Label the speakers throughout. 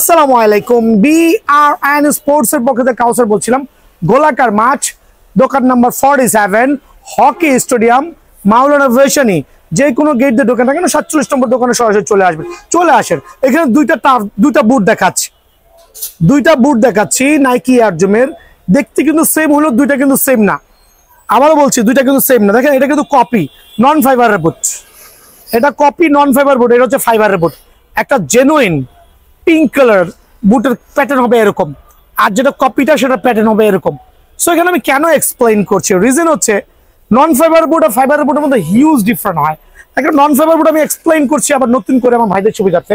Speaker 1: আসসালামু আলাইকুম। BRN sports এর পক্ষ থেকে কাউসার বলছিলাম। গোলাকার মাঠ, দোকান নাম্বার 47, হকি স্টেডিয়াম, মাওলানা ভাসানী। যে কোনো গেট দিয়ে ঢোকেন না কেন 47 নম্বর দোকানে সরাসরি চলে আসেন। এখানে দুইটা বুট দেখাচ্ছি নাইকি এয়ারজুমের। দেখতে কিন্তু সেম হলো, দুইটা কিন্তু সেম না। আবারও বলছি, দুইটা কিন্তু সেম না। দেখেন, এটা কিন্তু কপি, নন ফাইবারের বুট। এটা কপি, নন ফাইবার বুট। এটা হচ্ছে ফাইবারের বুট। একটা জেনুইন পিঙ্ক কালার বুটের প্যাটার্ন হবে এরকম, আর যেটা কপিটা সেটা প্যাটার্ন হবে এরকম। সো এখানে আমি কেন এক্সপ্লেইন করছি, রিজন হচ্ছে নন ফাইবার বুট আর ফাইবারের বুটের মধ্যে হিউজ ডিফারেন্ট হয়। একটা নন ফাইবার বুট আমি এক্সপ্লেইন করছি আবার নতুন করে আমার ভাইদের সুবিধার্থে।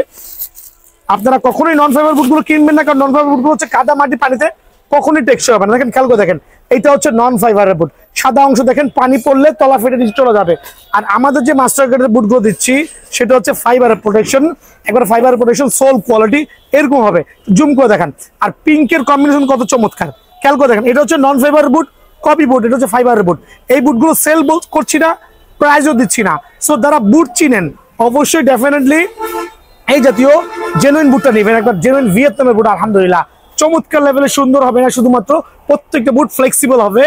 Speaker 1: আপনারা কখনোই নন ফাইবার বুটগুলো কিনবেন না, কারণ নন ফাইবার বুটগুলো হচ্ছে কাদা মাটি পানিতে কখনোই টেকসই হবে না। দেখেন, খেয়াল করে দেখেন, এটা হচ্ছে নন ফাইবারের বুট। সাদা অংশ দেখেন, পানি পড়লে তলা ফেটে নিচে চলে যাবে। আর আমাদের যে মাস্টার গ্রেডের বুটগুলো দিচ্ছি সেটা হচ্ছে ফাইবারের প্রোটেকশন, একবার ফাইবার প্রোটেকশন, সোল কোয়ালিটি এরকম হবে। জুম করে দেখেন, আর পিঙ্কের কম্বিনেশন কত চমৎকার, খেয়াল করে দেখেন। এটা হচ্ছে নন ফাইবার বুট, কপি বুট। এটা হচ্ছে ফাইবারের বুট। এই বুটগুলো সেল করছি না, প্রাইজও দিচ্ছি না। সো যারা বুট চিনেন অবশ্যই ডেফিনেটলি এই জাতীয় জেনুইন বুটটা নেবেন। একবার জেনুইন ভিয়েতনামের বুট, আলহামদুলিল্লাহ চমৎকার লেভেলে সুন্দর হবে না, শুধুমাত্র প্রত্যেকটা বুট ফ্লেক্সিবল হবে,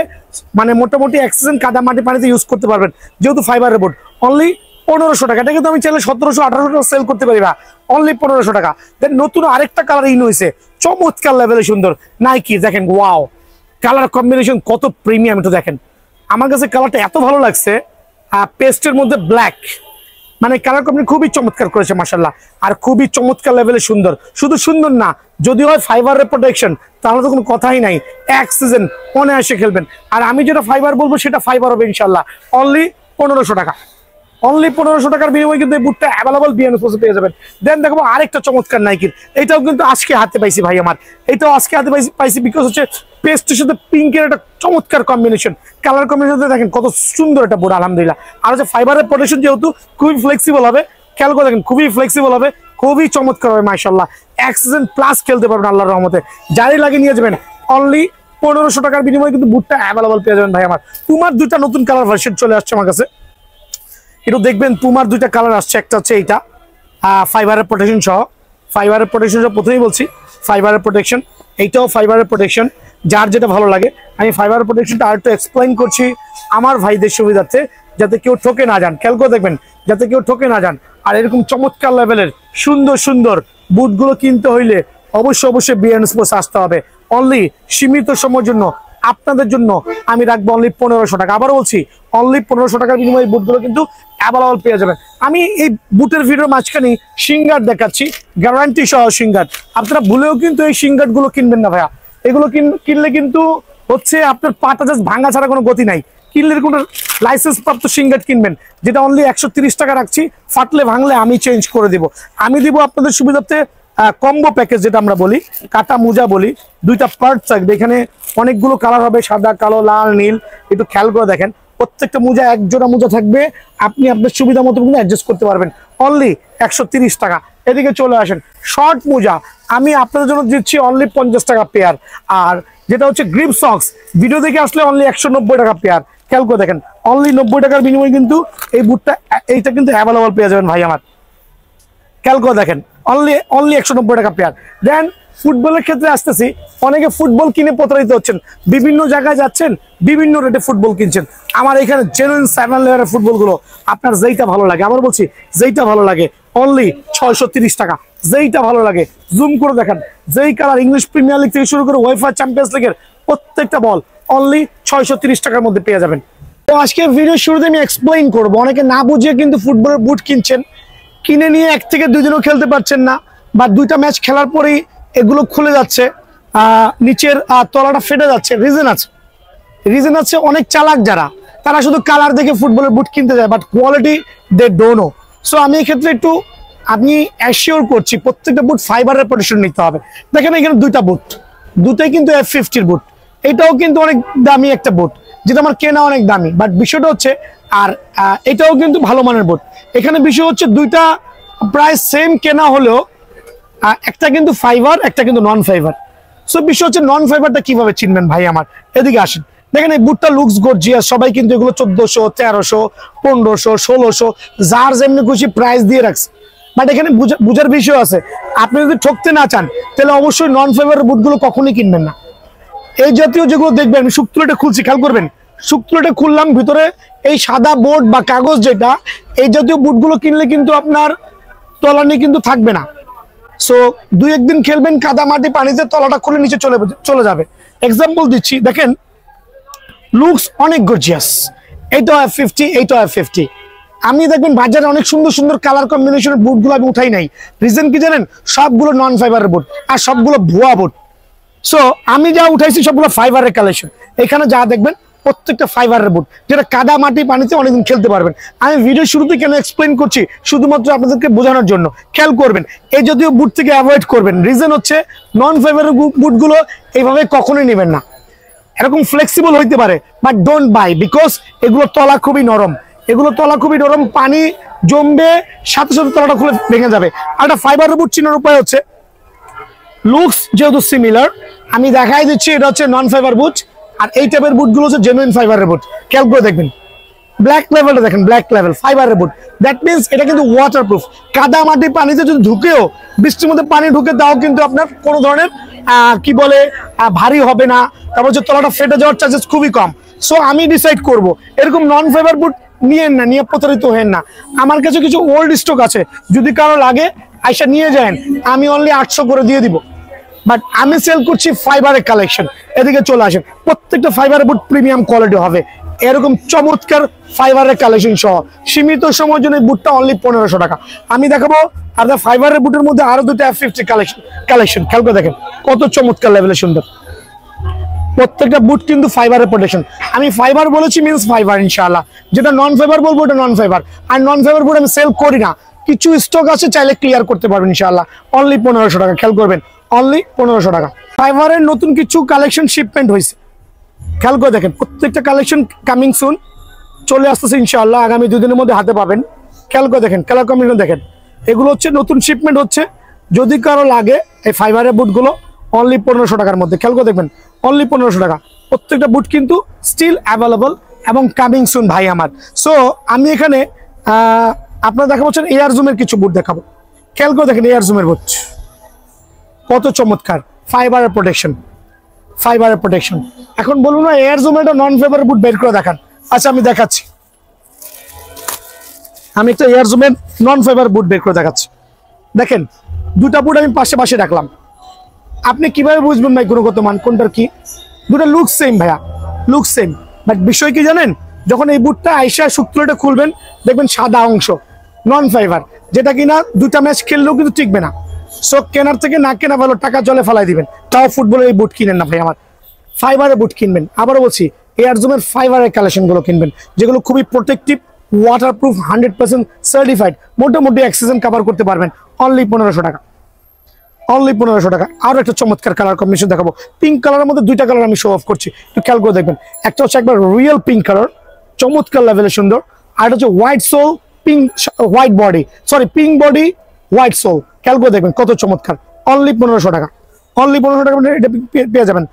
Speaker 1: মানে মোটামুটি অ্যাক্সিডেন্ট কাদা মাটি পানিতে ইউজ করতে পারবেন। যেহেতু ফাইবারের বুট, অনলি 1500 টাকা। এটা কিন্তু আমি চাইলে 1700-1800 টাকা সেল করতে পারি, অনলি 1500 টাকা। দেন নতুন আরেকটা কালার ইন হয়েছে, চমৎকার লেভেলে সুন্দর নাইকি। দেখেন, ওয়াও, কালার কম্বিনেশন কত প্রিমিয়াম। একটু দেখেন, আমার কাছে কালারটা এত ভালো লাগছে। পেস্টের মধ্যে ব্ল্যাক, মানে কালার কম্বিনেশন খুবই চমৎকার করেছে মাশাআল্লাহ, আর খুবই চমৎকার লেভেলে সুন্দর। শুধু সুন্দর না, যদি হয় ফাইবারের প্রোটেকশন তাহলে তো কোনো কথাই নাই। এক সিজন অনায়াসে খেলবেন। আর আমি যেটা ফাইবার বলবো সেটা ফাইবার হবে ইনশাল্লাহ। অনলি 1500 টাকা, অনলি 1500 টাকার বিনিময়ে কিন্তু এই বুটটা অ্যাভেলেবল বিএন স্পোর্টসে পেয়ে যাবেন। দেন দেখবো আরেকটা চমৎকার নাইকির, এটাও কিন্তু আজকে হাতে পাইছি ভাই আমার। এটাও আজকে হাতে পাইছি বিকজ হচ্ছে পেস্টের সাথে পিঙ্কের একটা চমৎকার কম্বিনেশন, কালার কম্বিনেশন দেখেন কত সুন্দর একটা বুট, আলহামদুলিল্লাহ। আর হচ্ছে ফাইবারের প্রোটেকশন যেহেতু খুবই ফ্লেক্সিবল হবে, খেয়াল করে দেখেন, খুবই ফ্লেক্সিবল হবে, খুবই চমৎকার হবে মাশাআল্লাহ। এক সিজন প্লাস খেলতে পারবেন আল্লাহর রহমতে। যারই লাগে নিয়ে যাবেন। অনলি 1500 টাকার বিনিময়ে কিন্তু বুটটা অ্যাভেলেবল পেয়ে যাবেন ভাই আমার। পুমার দুইটা নতুন কালার ভার্সন চলে আসছে আমার কাছে, একটু দেখবেন। পুমার দুইটা কালার আসছে, একটা হচ্ছে এইটা ফাইবারের প্রোটেকশন সহ। ফাইবারের প্রোটেকশন সহ প্রথমেই বলছি ফাইবারের প্রোটেকশন, এইটাও ফাইবারের প্রোটেকশন। যার যেটা ভালো লাগে, আমি ফাইবারের প্রোটেকশনটা আর একটু এক্সপ্লেইন করছি আমার ভাইদের সুবিধার্থে, যাতে কেউ ঠকে না যান। খেয়াল করে দেখবেন, যাতে কেউ ঠকে না যান। আর এরকম চমৎকার লেভেলের সুন্দর সুন্দর বুটগুলো কিনতে হইলে অবশ্যই বিএন স্পোর্টস আসতে হবে। অনলি সীমিত সময়ের জন্য আপনাদের জন্য আমি রাখবো অনলি 1500 টাকা। আবার বলছি, অনলি 1500 টাকার বিনিময়ে বুটগুলো কিন্তু অ্যাভেলেবল পেয়ে যাবেন। আমি এই বুটের ভিডিওর মাঝখানে সিঙ্গার দেখাচ্ছি, গ্যারান্টি সহ সিঙ্গার। আপনারা ভুলেও কিন্তু এই সিঙ্গার গুলো কিনবেন না ভাইয়া। এগুলো কিনলে কিন্তু হচ্ছে আপনার পাটা জাস্ট ভাঙা ছাড়া কোনো গতি নাই। কিনলে কোনো লাইসেন্স প্রাপ্ত সিঙ্গার কিনবেন, যেটা অনলি 130 টাকা রাখছি। ফাটলে ভাঙলে আমি চেঞ্জ করে দিব। আমি দিব আপনাদের সুবিধার্থে কম্বো প্যাকেজ, যেটা আমরা বলি কাটা মোজা বলি। দুইটা পার্ট থাকবে, এখানে অনেকগুলো কালার হবে, সাদা, কালো, লাল, নীল। একটু খেয়াল করে দেখেন, প্রত্যেকটা মোজা এক জোড়া মোজা থাকবে, আপনি আপনার সুবিধা মতো কিন্তু অ্যাডজাস্ট করতে পারবেন। অনলি 130 টাকা। এদিকে চলে আসেন, শর্ট মোজা আমি আপনাদের জন্য দিচ্ছি অনলি 50 টাকা পেয়ার। আর যেটা হচ্ছে গ্রিপ সক্স, ভিডিও দেখে আসলে অনলি 190 টাকা পেয়ার। খেয়াল করে দেখেন, অনলি 90 টাকার বিনিময়ে কিন্তু এই বুটটা এইটা কিন্তু অ্যাভেলেবল পেয়ে যাবেন ভাই আমার। খেয়াল করে দেখেন, অনলি 190 টাকা পেয়ার। দেন ফুটবলের ক্ষেত্রে আসতেছি, অনেকে ফুটবল কিনে প্রতারিত হচ্ছেন, বিভিন্ন জায়গায় যাচ্ছেন, বিভিন্ন রেটে ফুটবল কিনছেন। আমার এখানে জেনুইন 7 লেয়ারের ফুটবলগুলো আপনার যেইটা ভালো লাগে, আবার বলছি যেইটা ভালো লাগে, অনলি 630 টাকা। যেইটা ভালো লাগে জুম করে দেখেন, যেই কালার, ইংলিশ প্রিমিয়ার লিগ থেকে শুরু করে ওয়েফা চ্যাম্পিয়ন্স লিগের প্রত্যেকটা বল অনলি 630 টাকার মধ্যে পেয়ে যাবেন। তো আজকে ভিডিও শুরুতে আমি এক্সপ্লেইন করবো, অনেকে না বুঝিয়ে কিন্তু ফুটবলের বুট কিনছেন, কিনে নিয়ে 1 থেকে 2 দিনও খেলতে পারছেন না, বা 2টা ম্যাচ খেলার পরেই এগুলো খুলে যাচ্ছে, নিচের তলাটা ফেটে যাচ্ছে। রিজন আছে অনেক চালাক যারা, তারা শুধু কালার দেখে ফুটবলের বুট কিনতে যায়, but quality they don't know. So আমি এক্ষেত্রে একটু আমি অ্যাসিওর করছি প্রত্যেকটা বুট ফাইবারের প্রোটেকশন নিতে হবে। দেখেন এখানে দুইটা বুট, দুটাই কিন্তু F50 বুট। এটাও কিন্তু অনেক দামি একটা বুট, যেটা আমার কেনা অনেক দামি, বাট বিষয়টা হচ্ছে আর এটাও কিন্তু ভালো মানের বুট। এখানে বিষয় হচ্ছে দুইটা প্রায় সেম কেনা হলেও একটা কিন্তু ফাইবার, একটা কিন্তু নন ফাইবার। সো বিষয় হচ্ছে নন ফাইবারটা কিভাবে চিনবেন ভাই আমার, এদিকে আসেন। দেখেন এই বুটটা লুকস গর্জিয়াস, সবাই কিন্তু এগুলো 1400, 1300, 1500, 1600 যার যেমনি খুশি প্রাইস দিয়ে রাখছে। বাট এখানে বুঝার বিষয় আছে, আপনি যদি ঠকতে না চান তাহলে অবশ্যই নন ফাইবারের বুটগুলো কখনোই কিনবেন না। এই জাতীয় যেগুলো দেখবেন, আমি শুক্তুলাটা খুলছি, খেয়াল করবেন, শুক্তুলাটা খুললাম, ভিতরে এই সাদা বোর্ড বা কাগজ যেটা, এই জাতীয় বুটগুলো কিনলে কিন্তু আপনার তলানি কিন্তু থাকবে না। সো 2-1 দিন খেলবেন কাদা মাটি পানিতে, তলাটা খুলে নিচে চলে যাবে। এক্সাম্পল দিচ্ছি, দেখেন লুকস অনেক গর্জিয়াস, এইটা F50, এইটা F50। আমি দেখবেন বাজারে অনেক সুন্দর সুন্দর কালার কম্বিনেশনের বুটগুলো আমি উঠাই নাই, রিজন কি জানেন? সবগুলো নন ফাইবারের বুট আর সবগুলো ভুয়া বুট। সো আমি যা উঠাইছি সবগুলো ফাইবারের কালেকশন। এখানে যা দেখবেন প্রত্যেকটা ফাইবারের বুট, যেটা কাদা মাটি পানিতে অনেকদিন খেলতে পারবেন। আমি ভিডিও শুরুতে কেন এক্সপ্লেন করছি, শুধুমাত্র আপনাদেরকে বোঝানোর জন্য। খেয়াল করবেন, এই জাতীয় বুট থেকে অ্যাভয়েড করবেন। রিজন হচ্ছে নন ফাইবারের বুটগুলো এইভাবে কখনোই নেবেন না। এরকম ফ্লেক্সিবল হইতে পারে, বাট ডোন্ট বাই, বিকজ এগুলো তলা খুবই নরম, এগুলো তলা খুবই নরম, পানি জমবে সাথে সাথে তলাটা খুলে ভেঙে যাবে। আর একটা ফাইবারের বুট চিনার উপায় হচ্ছে, লুকস যেহেতু সিমিলার, আমি দেখাই দিচ্ছি এটা হচ্ছে নন ফাইবার বুট, আর এই টাইপের বুটগুলো হচ্ছে জেনুইন ফাইবারের বুট। খেয়াল করে দেখবেন ব্ল্যাক লেভেলটা দেখেন, ব্ল্যাক লেভেল ফাইবারের বুট। দ্যাট মিনস এটা কিন্তু ওয়াটারপ্রুফ। কাদা মাটি পানিতে যদি ঢুকেও, বৃষ্টির মধ্যে পানি ঢুকে দাও কিন্তু আপনার কোনো ধরনের কি বলে ভারী হবে না, তারপর হচ্ছে তলাটা ফেটে যাওয়ার চান্সেস খুবই কম। সো আমি ডিসাইড করব এরকম নন ফাইবার বুট নিয়েন না, নিয়ে প্রতারিত হেন না। আমার কাছে কিছু ওল্ড স্টক আছে, যদি কারো লাগে আইসা নিয়ে যান, আমি অনলি 800 করে দিয়ে দিব। বাট আমি সেল করছি ফাইবারের কালেকশন, এদিকে চলে আসেন। প্রত্যেকটা ফাইবারের বুট প্রিমিয়াম কোয়ালিটি হবে, এরকম চমৎকার ফাইবারের কালেকশন সহ। সীমিত সময়ের জন্য বুটটা অনলি 1500 টাকা। আমি দেখাবো আপনার ফাইবারের বুটের মধ্যে আরো দুটো F50 কালেকশন। খেয়াল করে দেখেন কত চমৎকার লেভেলের সুন্দর। প্রত্যেকটা বুট কিন্তু ফাইবারের প্রোটেকশন। আমি ফাইবার বলেছি মিন্স ফাইবার, ইনশাআল্লাহ। যেটা নন ফাইবার বলবো ওটা নন ফাইবার। আর নন ফাইবার বুট আমি সেল করি না, কিছু স্টক আছে, চাইলে ক্লিয়ার করতে পারবেন ইনশাআল্লাহ। অনলি 1500 টাকা, খেয়াল করবেন, অনলি 1500 টাকা। ফাইবারের নতুন কিছু কালেকশন শিপমেন্ট হয়েছে, খেয়াল করে দেখেন। প্রত্যেকটা কালেকশন কামিং সুন, চলে আসতেছে ইনশাআল্লাহ, আগামী 2 দিনের মধ্যে হাতে পাবেন। খেয়াল করে দেখেন, কালার কম্বিনেশন দেখেন, এগুলো হচ্ছে নতুন শিপমেন্ট হচ্ছে। যদি কারো লাগে এই ফাইবারের বুটগুলো অনলি 1500 টাকার মধ্যে, খেয়াল করে দেখবেন, অনলি 1500 টাকা। প্রত্যেকটা বুট কিন্তু স্টিল অ্যাভেলেবল এবং কামিং সুন ভাই আমার। সো আমি এখানে আপনারা দেখা পাচ্ছেন এয়ার জুমের কিছু বুট দেখাবো। খেয়াল করে দেখেন এয়ার জুমের বুট কত চমৎকার, ফাইবারের প্রোটেকশন, ফাইবারের প্রোটেকশন। এখন বলুন না এয়ার জুমের নন ফাইবারের বুট বের করে দেখান। আচ্ছা আমি দেখাচ্ছি, আমি একটা এয়ার জুমের নন ফাইবার বুট বের করে দেখাচ্ছি। দেখেন দুটা বুট আমি পাশে পাশে রাখলাম, আপনি কিভাবে বুঝবেন ভাই গুণগত মান কোনটার কি? দুটো লুক সেম ভাইয়া, লুক সেম, বাট বিষয় কি জানেন? যখন এই বুটটা আইসা শুক্তুলাটা খুলবেন দেখবেন সাদা অংশ নন ফাইবার, যেটা কিনা দুটা ম্যাচ খেললেও কিন্তু টিকবে না। সো কেনার থেকে না কেনা ভালো, টাকা জলে ফেলাই দিবেন। তাও ফুটবলের এই বুট কিনেন না ভাই আমার, ফাইবারের বুট কিনবেন। আবারও বলছি এয়ার জুমের ফাইবারের কালেকশনগুলো কিনবেন, যেগুলো খুবই প্রোটেক্টিভ, ওয়াটারপ্রুফ, 100% সার্টিফাইড, মোটামুটি অ্যাক্সিডেন্ট কভার করতে পারবেন। অনলি 1500 টাকা, অনলি 1500 টাকা। আরো একটা চমৎকার কালার কম্বিনেশন দেখাবো। পিঙ্ক কালারের মধ্যে দুইটা কালার আমি শো অফ করছি, একটু খেয়াল করে দেখবেন। একটা হচ্ছে একবার রিয়েল পিঙ্ক কালার, চমৎকার লেভেলের সুন্দর। আর এটা হচ্ছে white sole, pink white body, sorry pink body white sole. খেয়াল করে দেখবেন কত চমৎকার। অনলি 1500 টাকা, অনলি 1500 টাকা এটা পেয়ে যাবেন।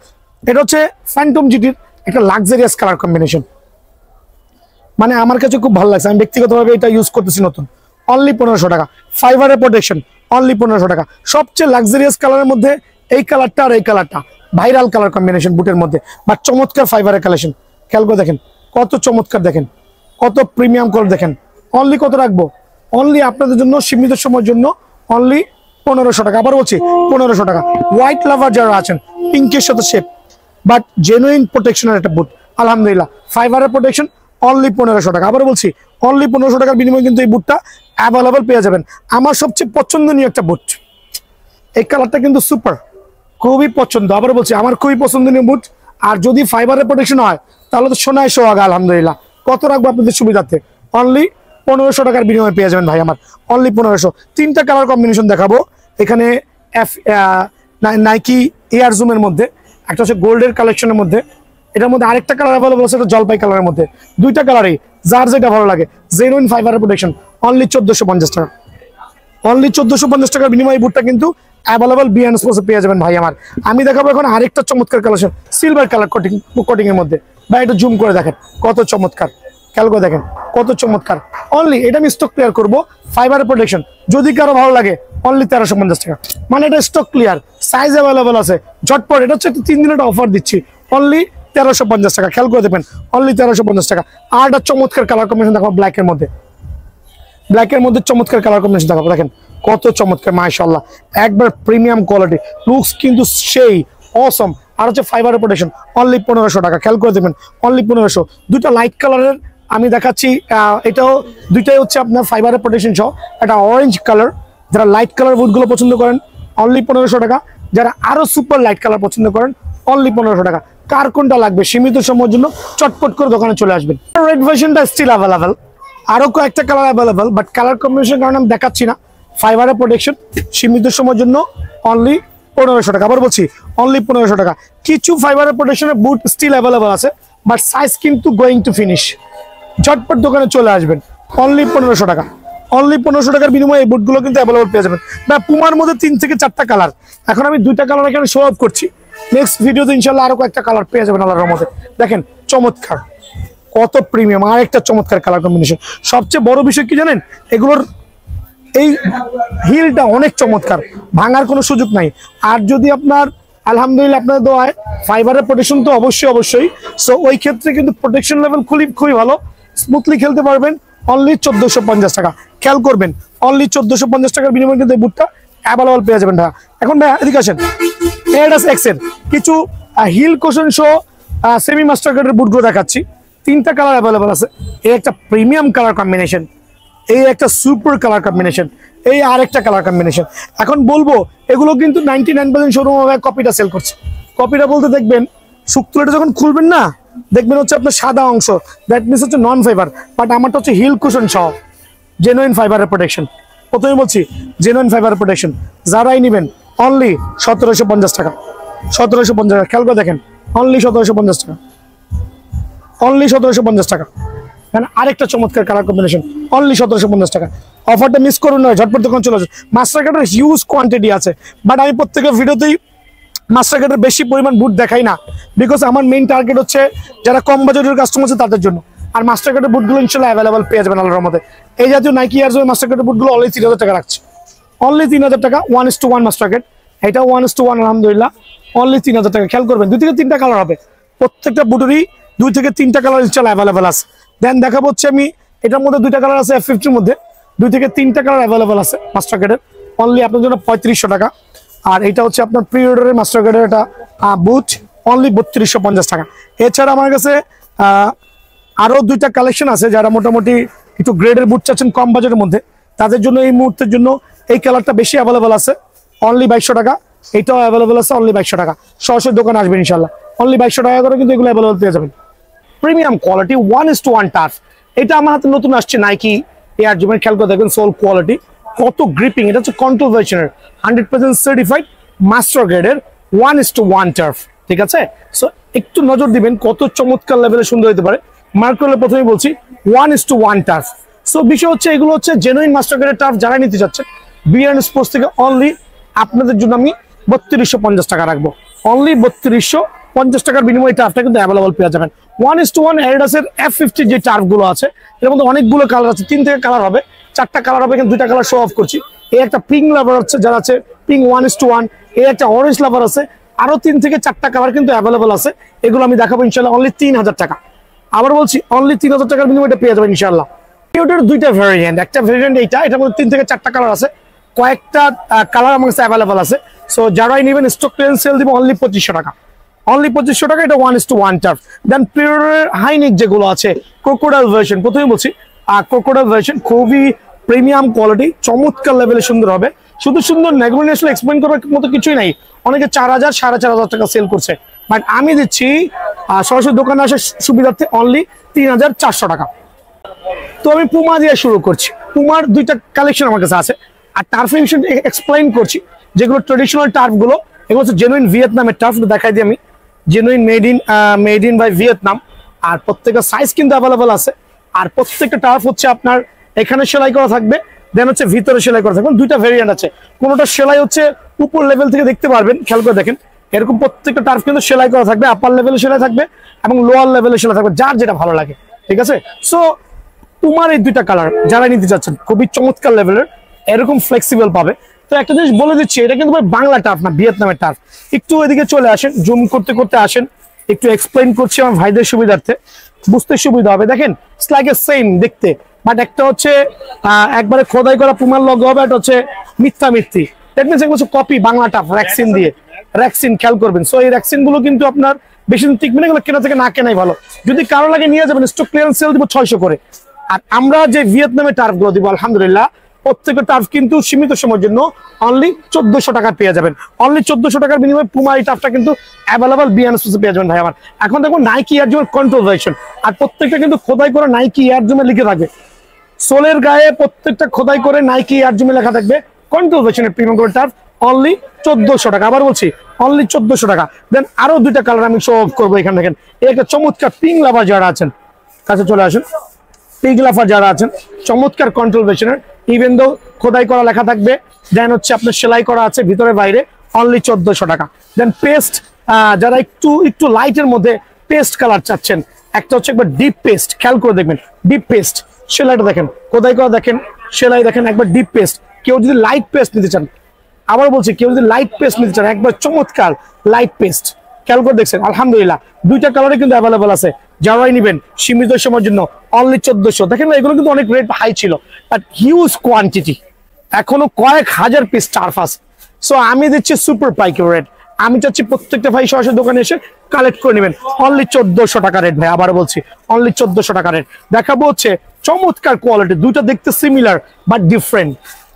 Speaker 1: এটা হচ্ছে ফ্যান্টম জিটির একটা লাক্সারিয়াস কালার কম্বিনেশন, মানে আমার কাছে খুব ভালো লাগছে, আমি ব্যক্তিগতভাবে এটা ইউজ করতেছি নতুন। অনলি 1500 টাকা। ফাইবারের প্রোটেকশন, অনলি 1500 টাকা। সবচেয়ে লাক্সারিয়াস কালারের মধ্যে এই কালারটা আর এই কালারটা ভাইরাল কালার কম্বিনেশন বুটের মধ্যে, বাট চমৎকার ফাইবারের কালেকশন। খেয়াল করে দেখেন কত চমৎকার, দেখেন কত প্রিমিয়াম করে দেখেন। অনলি কত রাখবো? অনলি আপনাদের জন্য সীমিত সময়ের জন্য অনলি 1500 টাকা। আবার বলছি 1500 টাকা। হোয়াইট লাভার যারা আছেন, পিঙ্কের সাথে শেপ, বাট জেনুইন প্রোটেকশনের একটা বুট, আলহামদুলিল্লাহ। ফাইবারের প্রোটেকশন, অনলি 1500 টাকা। আবার বলছি অনলি 1500 টাকার বিনিময়ে কিন্তু এই বুটটা অ্যাভেলেবল পেয়ে যাবেন। আমার সবচেয়ে পছন্দনীয় একটা বুট, এই কালারটা কিন্তু সুপার, খুবই পছন্দ। আবার বলছি আমার খুবই পছন্দনীয় বুট। আর যদি ফাইবারের প্রোটেকশন হয় তাহলে তো সোনায় সোহাগা, আলহামদুলিল্লাহ। কত রাখবো আপনাদের সুবিধার্থে? অনলি 1500 টাকার বিনিময়ে পেয়ে যাবেন ভাই আমার, অনলি 1500। তিনটা কালার কম্বিনেশন দেখাবো এখানে। নাইকি এয়ার জুমের মধ্যে একটা হচ্ছে গোল্ডের কালেকশনের মধ্যে, এটার মধ্যে আরেকটা কালার অ্যাভেলেবল আছে, এটা জলপাই কালারের মধ্যে। দুইটা কালারই যার যেটা ভালো লাগে। জেনুইন ফাইবারের প্রোটেকশন, অনলি 1450 টাকা, অনলি 1450 টাকার বিনিময়ে বুটটা কিন্তু অ্যাভেলেবল বিএন স্পোর্টসে পেয়ে যাবেন ভাই আমার। আমি দেখাবো এখন আরেকটা চমৎকার কালেকশন, সিলভার কালার কটিং এর মধ্যে। ভাই এটা জুম করে দেখেন কত চমৎকার, খেয়াল করে দেখেন কত চমৎকার। অনলি এটা আমি স্টক ক্লিয়ার করবো, ফাইবারের প্রোটেকশন, যদি কারো ভালো লাগে অনলি 1350 টাকা। মানে এটা স্টক ক্লিয়ার, সাইজ অ্যাভেলেবল আছে, ঝটপট। এটা হচ্ছে 3 দিনের অফার দিচ্ছি, অনলি 1350 টাকা। খেয়াল করে দেবেন অনলি 1350 টাকা। আর একটা চমৎকার কালার কম্বিনেশন দেখো, ব্ল্যাকের মধ্যে, ব্ল্যাকের মধ্যে চমৎকার কালার কম্বিনেশন দেখো, দেখেন কত চমৎকার, মাশাআল্লাহ, একবার প্রিমিয়াম কোয়ালিটি, লুকস কিন্তু সেই অসম। আর হচ্ছে ফাইবারের প্রোটেকশন, অনলি 1500 টাকা। খেয়াল করে দেবেন অনলি 1500। দুটো লাইট কালারের আমি দেখাচ্ছি, এটাও দুইটাই হচ্ছে আপনার ফাইবারের প্রোটেকশন সহ। এটা অরেঞ্জ কালার, যারা লাইট কালার বুটগুলো পছন্দ করেন অনলি 1500 টাকা। যারা আরো সুপার লাইট কালার পছন্দ করেন অনলি 1500 টাকা। কার কোনটা লাগবে সীমিত সময়ের জন্য চটপট করে দোকানে চলে আসবেন। রেড ভার্সনটা স্টিল অ্যাভেলেবেল, আরো কয়েকটা colour available, but colour combination কারণে আমি দেখাচ্ছি না। ফাইবারের প্রোটেকশন সীমিত সময়ের জন্য অনলি 1500 টাকা। আবার বলছি অনলি 1500 টাকা। কিছু ফাইবারের প্রোটেকশনের বুট স্টিল অ্যাভেলেবল আছে, বাট সাইজ কিন্তু গোয়িং টু ফিনিশ। ঝটপট দোকানে চলে আসবেন, অনলি 1500 টাকা। অনলি 1500 টাকার বিনিময়ে এই বুটগুলো কিন্তু অ্যাভেলেবল পেয়ে যাবেন। না, পুমার মধ্যে 3 থেকে 4টা কালার, এখন আমি 2টা কালার এখানে শো অফ করছি। নেক্সট ভিডিওতে ইনশাল্লাহ আরো কয়েকটা কালার পেয়ে যাবেন আল্লাহর রহমতে। দেখেন চমৎকার, কত প্রিমিয়াম, আর একটা চমৎকার কালার কম্বিনেশন। সবচেয়ে বড় বিষয় কি জানেন, এগুলোর এই হিলটা অনেক চমৎকার, ভাঙার কোনো সুযোগ নাই। আর যদি আপনার আলহামদুলিল্লাহ আপনার দোয়ায় ফাইবারের প্রোটেকশন তো অবশ্যই, সো ওই ক্ষেত্রে কিন্তু প্রোটেকশন লেভেল খুবই ভালো, স্মুথলি খেলতে পারবেন। অনলি 1450 টাকা। খেয়াল করবেন অনলি 1450 টাকার বিনিময়ে কিন্তু এই বুটটা অ্যাভেলেবল পেয়ে যাবেন। এখন ভাই এদিকে আসেন, এডাস এক্স এর কিছু হিল কোশন সহ সেমি মাস্টার কাটের বুটগুলো দেখাচ্ছি। 3টা কালার অ্যাভেলেবল আছে। এই একটা প্রিমিয়াম কালার কম্বিনেশন, এই একটা সুপার কালার কম্বিনেশন, এই আরেকটা কালার কম্বিনেশন। এখন বলবো এগুলো কিন্তু 99% শোরুম কপিটা সেল করছে। কপিটা বলতে দেখবেন শুক্তোটা যখন খুলবেন না, দেখবেন হচ্ছে আপনার সাদা অংশ, দ্যাট মিনস হচ্ছে নন ফাইবার, বাট আমারটা হচ্ছে হিল কুশন সহ জেনুইন ফাইবারের প্রোটেকশন। প্রথমে বলছি জেনুইন ফাইবারের প্রোটেকশন, যারাই নেবেন অনলি 1750 টাকা। 1750 টাকা। খেয়াল করে দেখেন অনলি 1750 টাকা, অনলি 1750 টাকা। আরেকটা চমৎকার কালার কম্বিনেশন, অনলি 1750 টাকা। অফারটা মিস করুন না, ঝটপট দোকান চলে আসুন। মাস্টার কার্ডের হিউজ কোয়ান্টিটি আছে, বাট আমি প্রত্যেকের ভিডিওতেই মাস্টার কার্ডের বেশি পরিমাণ বুট দেখাই না, বিকজ আমার মেইন টার্গেট হচ্ছে যারা কম বাজেটের কাস্টমার আছে তাদের জন্য। আর মাস্টার কার্ডের বুটগুলো ইনশাল্লাহ অ্যাভেলেবল পেয়ে যাবেন আল্লাহর রহমতে। এই জাতীয় নাইকি এয়ার জোন মাস্টার কার্ডের বুটগুলো অনলি 3000 টাকা রাখছে, অনলি 3000 টাকা। 1:1 মাস্টার কার্ড, এটা 1:1 আলহামদুলিল্লাহ, অনলি 3000 টাকা। খেয়াল করবেন 2 থেকে 3টা কালার হবে, প্রত্যেকটা বুটেরই 2 থেকে 3টা কালার ইনশাল্লাহ অ্যাভেলেবল আছে। দেন দেখাবো হচ্ছে আমি এটার মধ্যে 2টা কালার আছে, F50 মধ্যে 2 থেকে 3টা কালার অ্যাভেলেবল আছে মাস্টার কার্ডের, অনলি আপনার জন্য 3500 টাকা। আর এটা হচ্ছে আপনার প্রি অর্ডারের মাস্টার কার্ডের এটা বুট, অনলি 3250 টাকা। এছাড়া আমার কাছে আরো 2টা কালেকশন আছে, যারা মোটামুটি একটু গ্রেডের বুট চাচ্ছেন কম বাজেটের মধ্যে, তাদের জন্য এই মুহূর্তের জন্য এই কালারটা বেশি অ্যাভেলেবল আছে, অনলি 2200 টাকা। এটাও অ্যাভেলেবল আছে অনলি 2200 টাকা। সরাসরি দোকানে আসবেন ইনশাল্লাহ, অনলি 2200 টাকা করে কিন্তু এগুলো অ্যাভেলেবল পেয়ে যাবেন। প্রিমিয়াম কোয়ালিটি 1:1 টার্ফ, এটা আমার হাতে নতুন আসছে নাইকি এয়ার জুমের। খেয়াল করে দেখবেন সোল কোয়ালিটি কত গ্রিপিং, এটা হচ্ছে কন্ট্রোল ভার্সনের 100% সার্টিফাইড মাস্টার গ্রেডের 1:1 টার্ফ, ঠিক আছে। সো একটু নজর দিবেন কত চমৎকার লেভেলে সুন্দর হতে পারে। মার্ক করলে প্রথমেই বলছি 1:1 টার্ফ। সো বিষয় হচ্ছে এগুলো হচ্ছে জেনুইন মাস্টার গ্রেডের টার্ফ, যারা নিতে চাচ্ছে বিএন স্পোর্টস থেকে অনলি আপনাদের জন্য আমি 3250 টাকা রাখবো, অনলি 3250 টাকার বিনিময়ে টার্ফটা কিন্তু অ্যাভেলেবল পেয়ে যাবেন। 1:1 অ্যাডিডাসের F50 যে টার্ফ গুলো আছে, এর মধ্যে অনেকগুলো কালার আছে, 3 থেকে কালার হবে, 4টা কালার হবে, কিন্তু 2টা কালার শো অফ করছি। এই একটা পিঙ্ক লাভার হচ্ছে, যারা আছে পিঙ্ক 1:1, এই একটা অরেঞ্জ লাভার আছে, আরো 3 থেকে 4টা কালার কিন্তু অ্যাভেলেবল আছে। এগুলো আমি দেখাবো ইনশাল্লাহ অনলি 3000 টাকা। আবার বলছি অনলি 3000 টাকার বিনিময়ে পেয়ে যাবেন ইনশাল্লাহ। এটার 2টা ভেরিয়েন্ট, একটা ভেরিয়েন্ট এইটা, এটার মধ্যে 3 থেকে 4টা কালার আছে, কয়েকটা কালার আমার কাছে অ্যাভেলেবল আছে। সো যারাই নেবেন স্টক ক্লিয়ারেন্স সেল দিব অনলি 2500 টাকা, অনলি 2500 টাকা। এটা 1:1 টার্ফ। দেন পিরিয়ডের হাইনেক যেগুলো আছে, ক্রোকোডাইল ভার্সন, প্রথমে বলছি ক্রোকোডাইল ভার্সন খুবই প্রিমিয়াম কোয়ালিটি, চমৎকার লেভেলে সুন্দর হবে। শুধু সুন্দর না, এগুলো আসলে এক্সপ্লেইন করার মতো কিছুই নাই। অনেকে 4000 4500 টাকা সেল করছে, বাট আমি দিচ্ছি সরাসরি দোকানে আসার সুবিধার্থে অনলি 3400 টাকা। তো আমি পুমা দিয়ে শুরু করছি। পুমার 2টা কালেকশন আমার কাছে আছে, আর টার্ফের বিষয়ে এক্সপ্লেইন করছি। যেগুলো ট্রেডিশনাল টার্ফ গুলো, এগুলো হচ্ছে জেনুইন ভিয়েতনামের টার্ফ, দেখাই দিই আমি, genuine made in by Vietnam. আর প্রত্যেকটা সাইজ কিন্তু অ্যাভেলেবল আছে, আর প্রত্যেকটা টার্ফ হচ্ছে আপনার এখানে সেলাই করা থাকবে, দেন হচ্ছে ভিতরে সেলাই করা থাকবে। 2টা ভেরিয়েন্ট আছে, কোনোটা সেলাই হচ্ছে উপর লেভেল থেকে দেখতে পারবেন, খেয়াল করে দেখেন এরকম প্রত্যেকটা টার্ফ কিন্তু সেলাই করা থাকবে, আপার লেভেলে সেলাই থাকবে এবং লোয়ার লেভেলে সেলাই থাকবে, যার যেটা ভালো লাগে। ঠিক আছে। সো তোমার এই দুইটা কালার যারা নিতে চাচ্ছেন খুবই চমৎকার লেভেলের, এরকম ফ্লেক্সিবল পাবে। তো একটা জিনিস বলে দিচ্ছি, এটা কিন্তু বাংলা টার্ফ না, ভিয়েতনামের টার্ফ। একটু এদিকে চলে আসেন, জুম করতে করতে আসেন, একটু এক্সপ্লেইন করছি আমার ভাইদের সুবিধার্থে, বুঝতে সুবিধা হবে। দেখেন ইটস লাইক এ সেম দেখতে, বাট একটা হচ্ছে একবারে খোদাই করা পুমার লগ হবে, একটা হচ্ছে মিথ্যা মিথ্যি। দ্যাট মিনস এগুলো হচ্ছে কপি বাংলা টার্ফ র্যাক্সিন দিয়ে, র্যাক্সিন খেয়াল করবেন। সো এই র্যাক্সিন গুলো কিন্তু আপনার বেশি দিন টিকবে না, এগুলো কেনা থেকে না কেনাই ভালো। যদি কারো লাগে নিয়ে যাবেন, স্টক ক্লিয়ারেন্স সেল দিব 600 করে। আর আমরা যে ভিয়েতনামের টার্ফ গুলো দিব আলহামদুলিল্লাহ, প্রত্যেকটা টার্ফ কিন্তু সীমিত সময়ের জন্য অনলি 1400 টাকা পেয়ে যাবেন। অনলি 1400 টাকার বিনিময়ে পুমা এই টার্ফটা কিন্তু অ্যাভেলেবল বিয়ান স্পোর্টসে পেয়ে যাবেন ভাই আমার। এখন দেখুন নাইকি এয়ার জুমের কন্ট্রোল ভার্সন, আর প্রত্যেকটা কিন্তু খোদাই করে নাইকি এয়ার জুমে লিখে থাকবে। সোলের গায়ে প্রত্যেকটা খোদাই করে নাইকি এয়ার জুমে লেখা থাকবে কন্ট্রোল ভার্সনের প্রিমিয়াম করে টার্ফ, অনলি 1400 টাকা। আবার বলছি অনলি 1400 টাকা। দেন আরো দুইটা কালার আমি শো অফ করবো এখানে। দেখেন এই একটা চমৎকার পিঙ্ক লাভার যারা আছেন কাছে চলে আসেন, পিঙ্ক লাভার যারা আছেন চমৎকার কন্ট্রোল ভার্সনের, ইভেন দো খোদাই করা লেখা থাকবে, দেন হচ্ছে আপনার সেলাই করা আছে ভিতরে বাইরে, অনলি 1400 টাকা। দেন পেস্ট, যারা একটু একটু লাইটের মধ্যে পেস্ট কালার চাচ্ছেন, একটা হচ্ছে একবার ডিপ পেস্ট, খেয়াল করে দেখবেন ডিপ পেস্ট, সেলাইটা দেখেন, খোদাই করা দেখেন, সেলাই দেখেন, একবার ডিপ পেস্ট। কেউ যদি লাইট পেস্ট নিতে চান, আবার বলছি কেউ যদি লাইট পেস্ট নিতে চান, একবার চমৎকার লাইট পেস্ট, খেয়াল করে দেখছেন আলহামদুলিল্লাহ দুইটা কালারে কিন্তু অ্যাভেলেবল আছে। যারাই নিবেন সীমিত সময়ের জন্য অনলি 1400। দেখেন এগুলো কিন্তু অনেক রেট হাই ছিল, বাট হিউজ কোয়ান্টিটি, এখনো কয়েক হাজার পিস টার্ফ আছে। সো আমি দিচ্ছি সুপার পাইকারি রেট। আমি চাচ্ছি প্রত্যেকটা ভাই সরাসরি দোকানে এসে কালেক্ট করে নেবেন, অনলি 1400 টাকা রেট ভাই। আবার বলছি অনলি 1400 টাকা রেট। দেখাবো হচ্ছে চমৎকার কোয়ালিটি, দুইটা দেখতে সিমিলার বাট ডিফারেন্ট,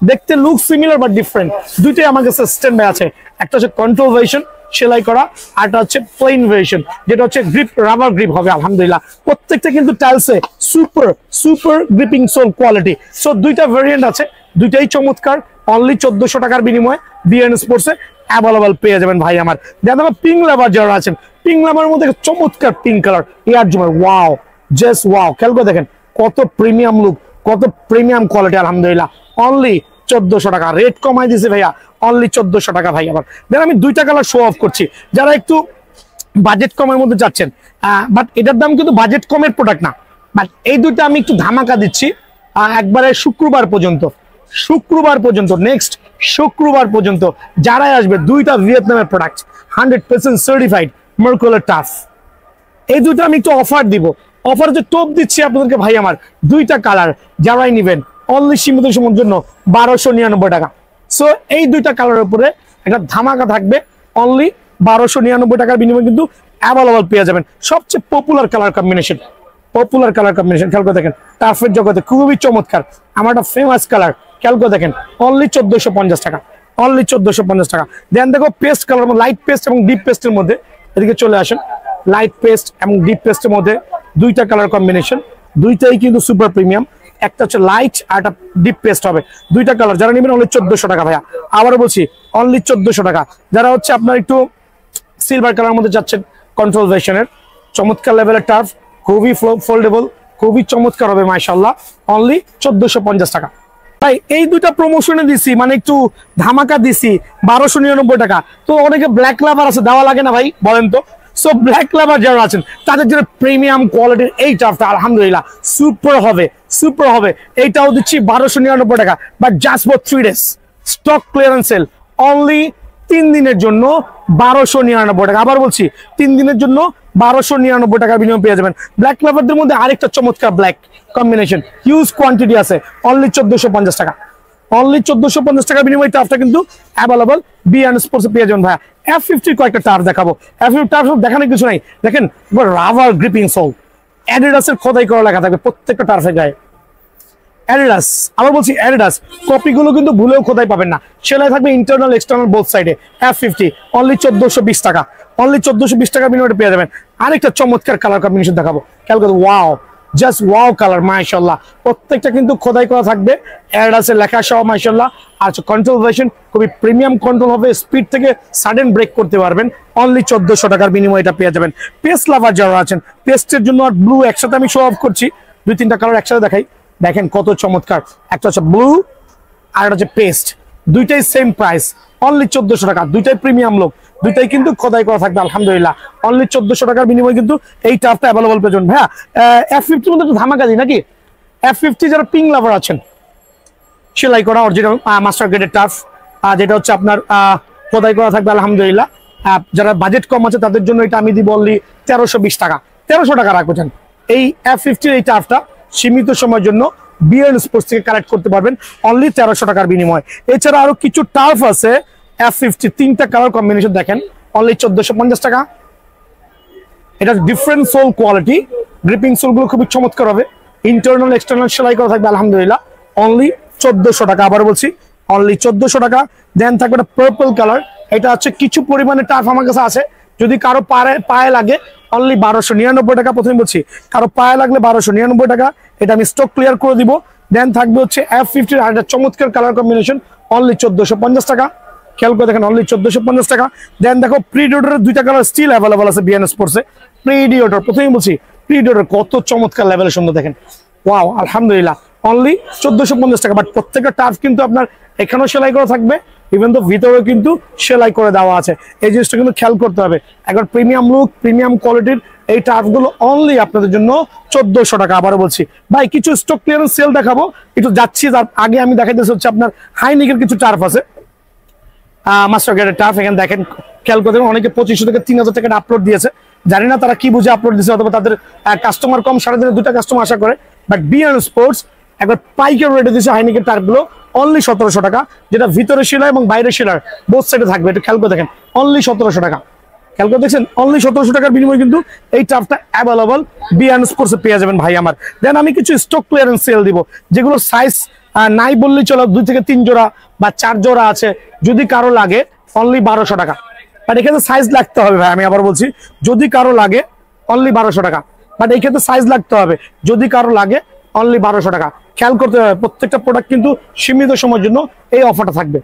Speaker 1: দেখতে লুক সিমিলার বাট ডিফারেন্ট। দুইটাই আমার কাছে স্ট্যান্ড বাই আছে, একটা হচ্ছে কন্ট্রোল ভার্সন সেলাই করা, আরটা হচ্ছে প্লেন ভার্সন যেটা হচ্ছে গ্রিপ, রাবার গ্রিপ হবে আলহামদুলিল্লাহ। প্রত্যেকটা কিন্তু টাইলসে super super gripping sole quality. So দুইটা ভেরিয়েন্ট আছে, দুইটাই চমৎকার, অনলি 1400 টাকার বিনিময়ে বিএন স্পোর্টসে অ্যাভেলেবল পেয়ে যাবেন ভাই আমার। দেখো পিঙ্ক লাভার যারা আছেন, পিঙ্ক লাভার মধ্যে চমৎকার পিঙ্ক কালার এয়ার জুমার, ওয়াও জাস্ট ওয়াও, খেয়াল করে দেখেন কত প্রিমিয়াম লুক, কত প্রিমিয়াম কোয়ালিটি আলহামদুলিল্লাহ। অনলি 1400 টাকা রেট কমাই দিছে ভাইয়া, অনলি 1400 টাকা ভাই আমার। দেন আমি দুইটা কালার শো অফ করছি, যারা একটু বাজেট কমের মধ্যে যাচ্ছেন, বাট এটার দাম কিন্তু বাজেট কমের প্রোডাক্ট না, বাট এই দুইটা আমি একটু ধামাকা দিচ্ছি একবারে শুক্রবার পর্যন্ত, শুক্রবার পর্যন্ত, নেক্সট শুক্রবার পর্যন্ত যারাই আসবে দুইটা ভিয়েতনামের প্রোডাক্ট 100% সার্টিফাইড মার্কোলার টাফ, এই দুইটা আমি একটু অফার দিব। অফার যে টপ দিচ্ছি আপনাদেরকে ভাই আমার, দুইটা কালার যারাই নিবেন অনলি সীমিত সময়ের জন্য 1299 টাকা। সো এই দুইটা কালারের উপরে একটা ধামাকা থাকবে, অনলি 1299 টাকার বিনিময়ে কিন্তু অ্যাভেলেবল পেয়ে যাবেন। সবচেয়ে popular colour combination, popular colour combination খেয়াল করে দেখেন, টার্ফের জগতে খুবই চমৎকার, আমার একটা ফেমাস কালার খেয়াল করে দেখেন, অনলি 1450 টাকা, অনলি 1450 টাকা। দেন দেখো পেস্ট কালার, লাইট পেস্ট এবং ডিপ পেস্টের মধ্যে, এদিকে চলে আসেন, লাইট পেস্ট এবং ডিপ পেস্টের মধ্যে দুইটা কালার কম্বিনেশন, দুইটাই কিন্তু সুপার প্রিমিয়াম, একটা হচ্ছে লাইট আর একটা ডিপ পেস্ট হবে, দুইটা কালার যারা নেবেন অনলি 1400 টাকা ভাইয়া। আবারও বলছি অনলি 1400 টাকা। যারা হচ্ছে আপনার একটু সিলভার কালার মধ্যে যাচ্ছেন, কন্ট্রোল ভার্সনের চমৎকার লেভেলের টার্ফ, খুবই ফোল্ডেবল, খুবই চমৎকার হবে মাশাআল্লাহ, অনলি 1450 টাকা ভাই। এই দুইটা প্রমোশনে দিছি, মানে একটু ধামাকা দিছি 1299 টাকা। তো অনেকে ব্ল্যাক লাভার আছে, দেওয়া লাগে না ভাই বলেন তো? সো ব্ল্যাক লাভার যারা আছেন তাদের জন্য প্রিমিয়াম কোয়ালিটির এই টার্ফটা আলহামদুলিল্লাহ সুপার হবে, সুপার হবে। এইটাও দিচ্ছি 1299 টাকা, but just for 3 days, stock clearance sale, only 3 দিনের জন্য 1299 টাকা। আবার বলছি 3 দিনের জন্য 1299 টাকার বিনিময়ে পেয়ে যাবেন। ব্ল্যাক লাভারদের মধ্যে আরেকটা চমৎকার ব্ল্যাক কম্বিনেশন, হিউজ কোয়ান্টিটি আছে, অনলি 1450 টাকা, অনলি 1450 টাকার বিনিময়ে টার্ফটা কিন্তু অ্যাভেলেবল বিএন স্পোর্টসে পেয়ে যাবেন ভাইয়া। F50 কয়েকটা টার্ফ দেখাবো, F50 টার্ফ দেখানোর কিছু নাই, দেখেন রাবার গ্রিপিং সোল, অ্যাডিডাসের খোদাই করা লেখা থাকবে প্রত্যেকটা টার্ফের গায়ে, অ্যাডিডাস। আবার বলছি অ্যাডিডাস, কপিগুলো কিন্তু ভুলেও খোদাই পাবেন না, সেলাই থাকবে ইন্টারনাল এক্সটার্নাল বোথ সাইডে। F50 অনলি 1420 টাকা, অনলি 1420 টাকা বিনিময়ে পেয়ে যাবেন। আরেকটা চমৎকার কালার কম্বিনেশন দেখাবো, খেয়াল করুন, ওয়াও জাস্ট ওয়াও কালার মাশাআল্লাহ, প্রত্যেকটা কিন্তু খোদাই করা থাকবে, অ্যাডিডাসের লেখা সহ মাশাআল্লাহ। আর কন্ট্রোল ভার্সন খুবই প্রিমিয়াম কন্ট্রোল হবে, স্পিড থেকে সাডেন ব্রেক করতে পারবেন, অনলি 1400 টাকার বিনিময়ে এটা পেয়ে যাবেন। পেস্ট লাভার যারা আছেন, পেস্টের জন্য আর ব্লু একসাথে আমি শো অফ করছি, 2-3টা কালার একসাথে দেখাই, দেখেন কত চমৎকার, একটা হচ্ছে ব্লু আর একটা হচ্ছে পেস্ট, দুইটাই সেম প্রাইস, অনলি 1400 টাকা। দুইটাই প্রিমিয়াম লোক, দুইটাই কিন্তু খোদাই করা থাকবে আলহামদুলিল্লাহ। অনলি 1400 টাকার বিনিময়ে কিন্তু এই টাফটা অ্যাভেলেবল পেয়েছেন ভাইয়া। F50 মধ্যে একটু ধামাকা দিই নাকি? F50 যারা পিং লাভার আছেন, সেলাই করা অরিজিনাল মাস্টার গ্রেডের টাফ, যেটা হচ্ছে আপনার খোদাই করা থাকবে আলহামদুলিল্লাহ। যারা বাজেট কম আছে তাদের জন্য এটা আমি দিব অনলি 1320 টাকা। 1300 টাকা রাখবেন। এই F50 এই টাফটা সীমিত সময়ের জন্য বিএন স্পোর্টস থেকে কালেক্ট করতে পারবেন অনলি 1300 টাকার বিনিময়ে। এছাড়া আরো কিছু টার্ফ আছে F50, 3টা কালার কম্বিনেশন দেখেন, অনলি 1450 টাকা। এটা different sole quality, gripping sole গুলো খুবই চমৎকার হবে, ইন্টারনাল এক্সটার্নাল সেলাই করা থাকবে আলহামদুলিল্লাহ, অনলি 1400 টাকা। আবার বলছি অনলি 1400 টাকা। দেন থাকবে একটা পার্পল কালার, এটা হচ্ছে কিছু পরিমাণে টার্ফ আমার কাছে আছে, যদি কারো পায়ে লাগে অনলি 1299 টাকা। প্রথমে বলছি কারো পায়ে লাগলে 1299 টাকা, এটা আমি স্টক ক্লিয়ার করে দিব। দেন থাকবে হচ্ছে F50 আর একটা চমৎকার কালার কম্বিনেশন, অনলি 1450 টাকা। খেয়াল করে দেখেন অনলি 1450 টাকা। দেন দেখো প্রিডিওটারের 2টা কালার স্টিল অ্যাভেলেবল আছে বিএন স্পোর্টসে। প্রিডিওটার প্রথমেই বলছি, প্রিডিওটার কত চমৎকার লেভেলের সুন্দর দেখেন, ওয়াও আলহামদুলিল্লাহ, অনলি 1450 টাকা। বাট প্রত্যেকটা টার্ফ কিন্তু আপনার এখানেও সেলাই করা থাকবে, ইভেন তো ভিতরেও কিন্তু সেলাই করে দেওয়া আছে। এই জিনিসটা কিন্তু খেয়াল করতে হবে। একবার প্রিমিয়াম লুক, প্রিমিয়াম কোয়ালিটির এই টার্ফগুলো অনলি আপনাদের জন্য 1400 টাকা। আবারও বলছি ভাই, কিছু স্টক ক্লিয়ারেন্স সেল দেখাবো, একটু যাচ্ছি। তার আগে আমি দেখাইতেছি হচ্ছে আপনার হাইনিকের কিছু টার্ফ আছে, মাস্টার গ্রেডের টার্ফ। এখানে দেখেন, খেয়াল করতে অনেকে 2500 থেকে 3000 টাকা আপলোড দিয়েছে, জানি না তারা কি বুঝে আপলোড দিয়েছে, অথবা তাদের কাস্টমার কম, সারাদিনে 2টা কাস্টমার আশা করে। বাট বিএন স্পোর্টস একবার পাইকারি রেটে দিয়েছে হাইনিকের টার্ফগুলো অনলি 1700 টাকা, যেটা ভিতরে সেলাই এবং বাইরে সেলাই বোথ সাইডে থাকবে। একটু খেয়াল করে দেখেন, অনলি 1700 টাকা। খেয়াল করে দেখছেন, অনলি 1700 টাকার বিনিময়ে কিন্তু এই টার্ফটা অ্যাভেলেবল বিএন স্পোর্টসে পেয়ে যাবেন ভাই আমার। দেন আমি কিছু স্টক ক্লিয়ারেন্স সেল দিব, যেগুলো সাইজ নাই বললেই চলো, 2 থেকে 3 জোড়া বা 4 জোড়া আছে, যদি কারো লাগে অনলি 1200 টাকা। বাট এক্ষেত্রে সাইজ লাগতে হবে ভাই, আমি আবার বলছি, যদি কারো লাগে অনলি 1200 টাকা। বাট এই ক্ষেত্রে সাইজ লাগতে হবে, যদি কারো লাগে অনলি 1200 টাকা। খেয়াল করতে হবে প্রত্যেকটা প্রোডাক্ট কিন্তু সীমিত সময়ের জন্য এই অফারটা থাকবে।